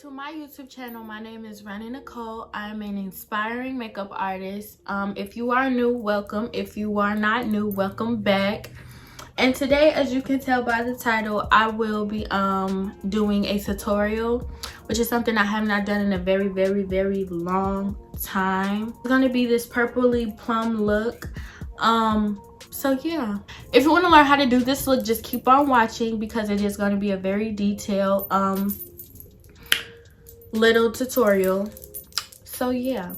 to my YouTube channel. My name is Ronnie Nicole. I'm an inspiring makeup artist. If you are new, welcome. If you are not new, welcome back. And today, as you can tell by the title, I will be doing a tutorial, which is something I have not done in a very long time. It's gonna be this purpley plum look. So yeah, if you want to learn how to do this look, just keep on watching because it is going to be a very detailed little tutorial. So yeah,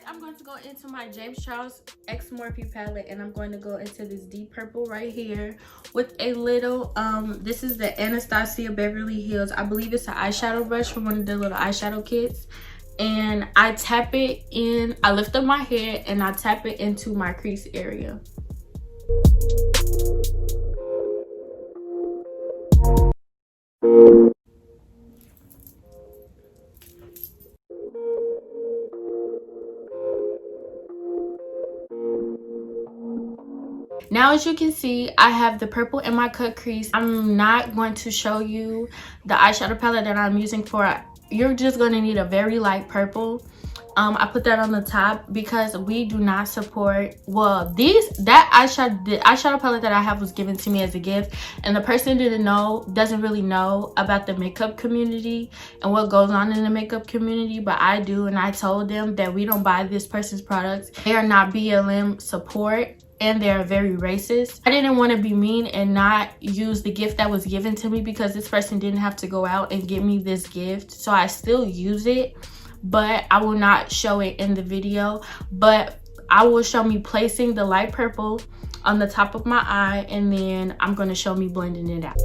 I'm going to go into my James Charles X Morphe palette, and I'm going to go into this deep purple right here with a little this is the Anastasia Beverly Hills, I believe it's an eyeshadow brush from one of the little eyeshadow kits. And I tap it in, I lift up my head and I tap it into my crease area. Now, as you can see, I have the purple in my cut crease. I'm not going to show you the eyeshadow palette that I'm using for. You're just going to need a very light purple. I put that on the top because we do not support, well, the eyeshadow palette that I have was given to me as a gift, and the person doesn't really know about the makeup community and what goes on in the makeup community, but I do, and I told them that we don't buy this person's products. They are not BLM support, and they're very racist. I didn't want to be mean and not use the gift that was given to me because this person didn't have to go out and get me this gift, so I still use it, but I will not show it in the video. But I will show me placing the light purple on the top of my eye, and then I'm going to show me blending it out.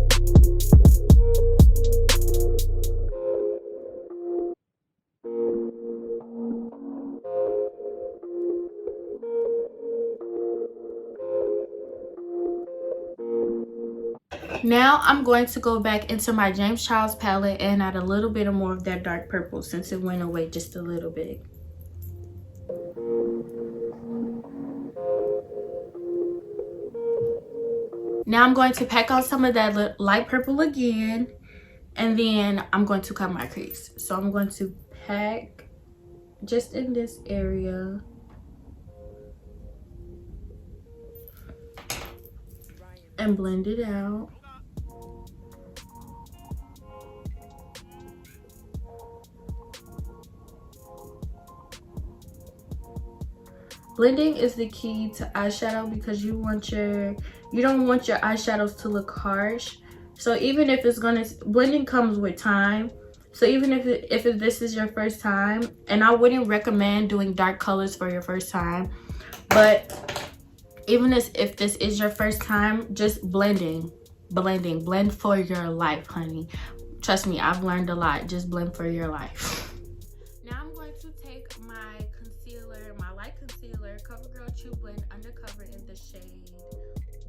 Now I'm going to go back into my James Charles palette and add a little bit more of that dark purple since it went away just a little bit. Now I'm going to pack on some of that light purple again, and then I'm going to cut my crease. So I'm going to pack just in this area. And blend it out. Blending is the key to eyeshadow because you don't want your eyeshadows to look harsh. So even if blending comes with time. So even if this is your first time, and I wouldn't recommend doing dark colors for your first time, but even if this is your first time, just blend for your life, honey. Trust me, I've learned a lot. Just blend for your life. Now I'm going to take my concealer, my light concealer, CoverGirl True Blend Undercover in the shade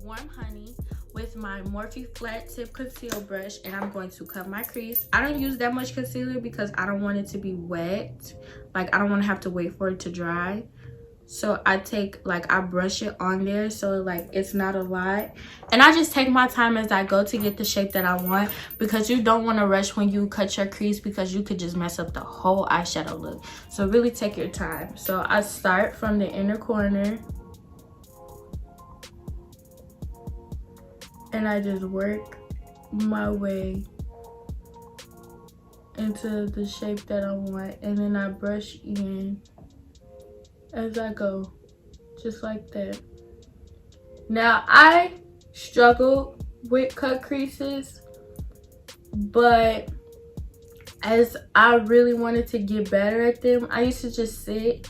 Warm Honey, with my Morphe flat tip conceal brush, and I'm going to cut my crease. I don't use that much concealer because I don't want it to be wet. Like, I don't want to have to wait for it to dry. So I brush it on there, so like it's not a lot, and I just take my time as I go to get the shape that I want, because you don't want to rush when you cut your crease because you could just mess up the whole eyeshadow look. So really take your time. So I start from the inner corner and I just work my way into the shape that I want, and then I brush in as I go, just like that. Now, I struggle with cut creases, but as I really wanted to get better at them, I used to just sit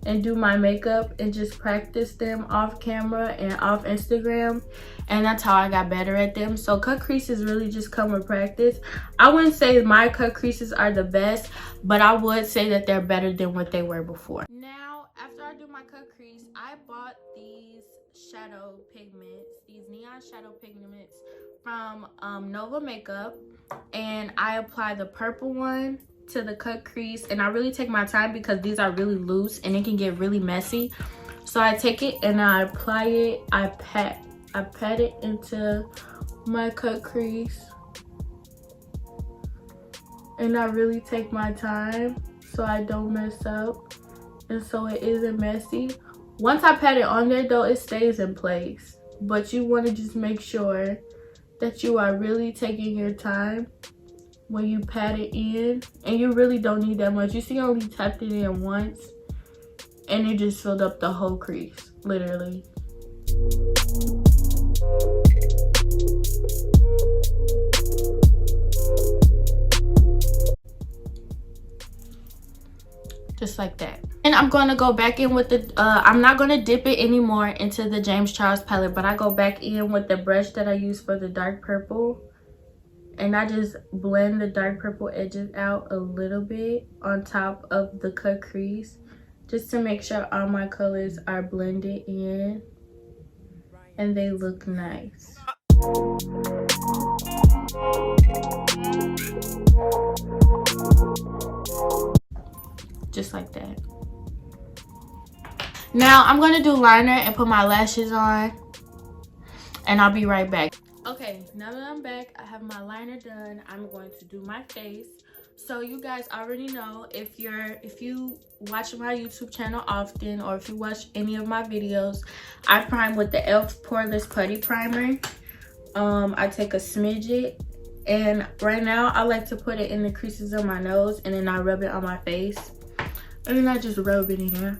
and do my makeup and just practice them off camera and off Instagram, and that's how I got better at them. So cut creases really just come with practice. I wouldn't say my cut creases are the best, but I would say that they're better than what they were before. Now, after I do my cut crease, I bought these shadow pigments, these neon shadow pigments from Nova Makeup, and I apply the purple one to the cut crease, and I really take my time because these are really loose and it can get really messy. So I take it and I apply it, I pat it into my cut crease. and I really take my time so I don't mess up and so it isn't messy. Once I pat it on there though, it stays in place, but you want to just make sure that you are really taking your time when you pat it in, and you really don't need that much. You see, I only tapped it in once and it just filled up the whole crease, literally. Just like that. And I'm going to go back in with the I'm not going to dip it anymore into the James Charles palette, but I go back in with the brush that I use for the dark purple, and I just blend the dark purple edges out a little bit on top of the cut crease, just to make sure all my colors are blended in and they look nice. Just like that. Now I'm gonna do liner and put my lashes on, and I'll be right back. Okay, now that I'm back, I have my liner done. I'm going to do my face. So you guys already know, if you watch my YouTube channel often, or if you watch any of my videos, I prime with the e.l.f. Poreless Putty Primer. I take a smidget, and right now I like to put it in the creases of my nose, and then I rub it on my face, and then I just rub it in here.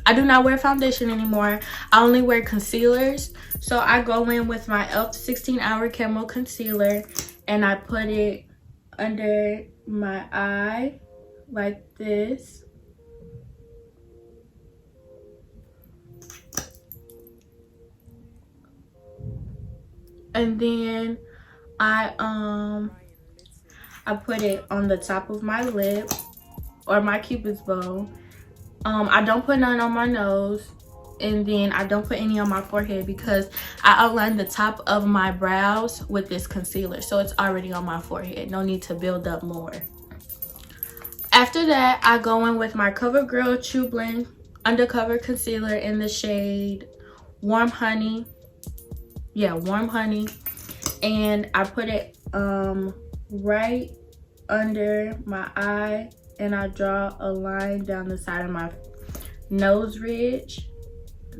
I do not wear foundation anymore. I only wear concealers. So I go in with my e.l.f. 16-hour Camo Concealer, and I put it under my eye like this. And then I put it on the top of my lip, or my cupid's bow. I don't put none on my nose, and then I don't put any on my forehead because I outlined the top of my brows with this concealer, so it's already on my forehead. No need to build up more. After that, I go in with my CoverGirl True Blend Undercover Concealer in the shade Warm Honey. Yeah, Warm Honey. And I put it right under my eye, and I draw a line down the side of my nose ridge,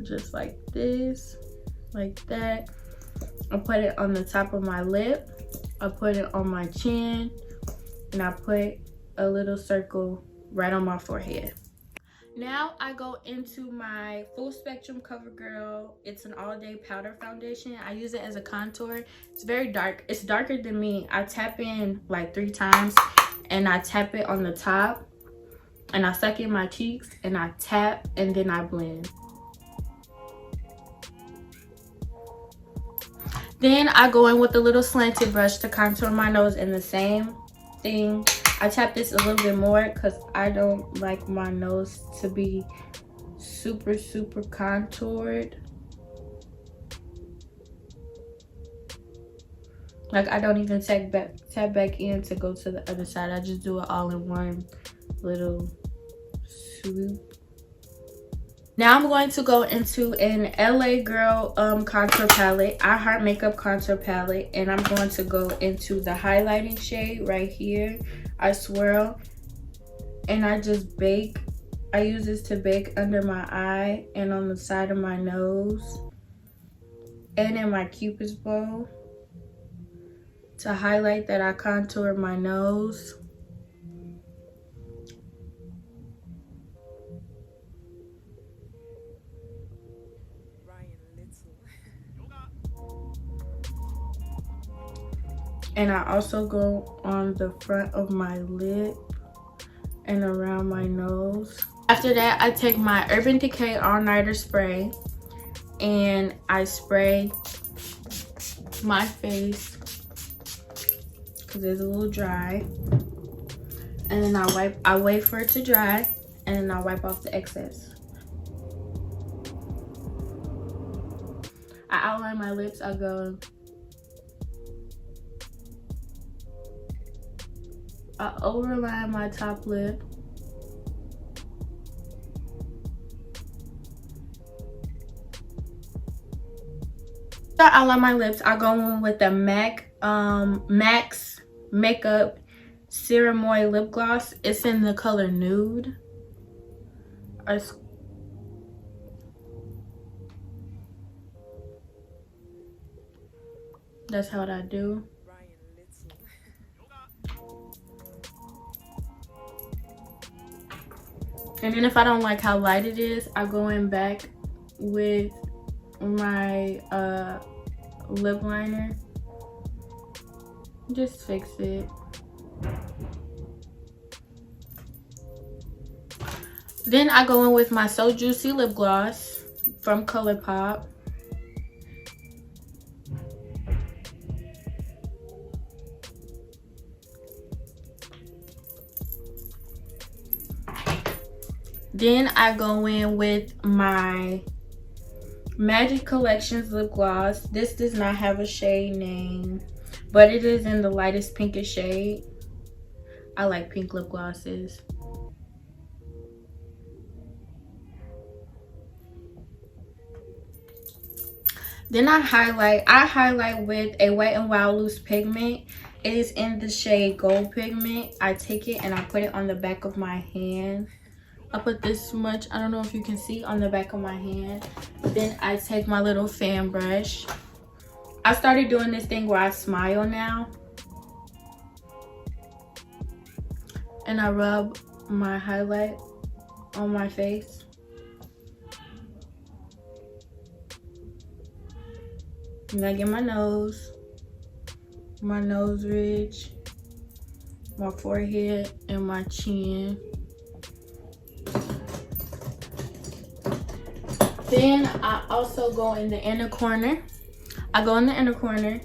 just like this, like that. I put it on the top of my lip, I put it on my chin, and I put a little circle right on my forehead. Now I go into my Full Spectrum CoverGirl. It's an all-day powder foundation. I use it as a contour. It's very dark. It's darker than me. I tap in like 3 times, and I tap it on the top, and I suck in my cheeks, and I tap, and then I blend. Then I go in with a little slanted brush to contour my nose in the same thing. I tap this a little bit more because I don't like my nose to be super contoured. Like, I don't even tap back in to go to the other side. I just do it all in one little swoop. Now I'm going to go into an LA Girl contour palette, I Heart Makeup contour palette, and I'm going to go into the highlighting shade right here. I swirl and I just bake. I use this to bake under my eye and on the side of my nose and in my cupid's bow to highlight that I contour my nose. And I also go on the front of my lip and around my nose. After that, I take my Urban Decay All Nighter spray and I spray my face because it's a little dry. And then I wait for it to dry, and then I wipe off the excess. I outline my lips. I go, I overline my top lip. After I outline my lips, I go in with the MAC Max Makeup Cerimoy lip gloss. It's in the color nude. That's how I do. And then if I don't like how light it is, I go in back with my lip liner. Just fix it. Then I go in with my So Juicy lip gloss from ColourPop. Then I go in with my Magic Collections lip gloss. This does not have a shade name, but it is in the lightest pinkish shade. I like pink lip glosses. Then I highlight with a Wet n Wild loose pigment. It is in the shade Gold Pigment. I take it and I put it on the back of my hand. I put this much, I don't know if you can see, on the back of my hand. Then I take my little fan brush. I started doing this thing where I smile now. And I rub my highlight on my face. And I get my nose ridge, my forehead, and my chin. Then I also go in the inner corner. I go in the inner corner.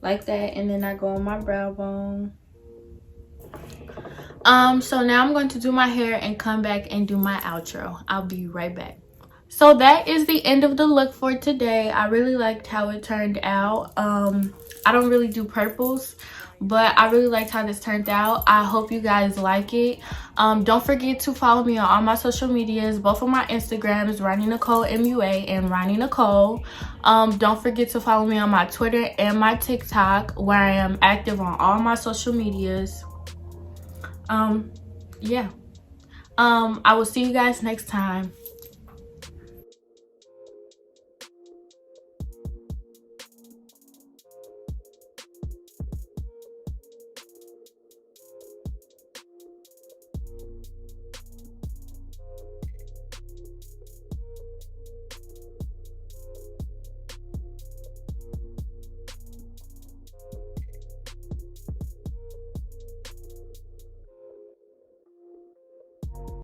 Like that, and then I go on my brow bone. So now I'm going to do my hair and come back and do my outro. I'll be right back. So that is the end of the look for today. I really liked how it turned out. I don't really do purples, but I really liked how this turned out. I hope you guys like it. Don't forget to follow me on all my social medias, both of my Instagrams, ronnienicolemua and ronnienicole. Don't forget to follow me on my Twitter and my TikTok, where I am active on all my social medias. Yeah. I will see you guys next time.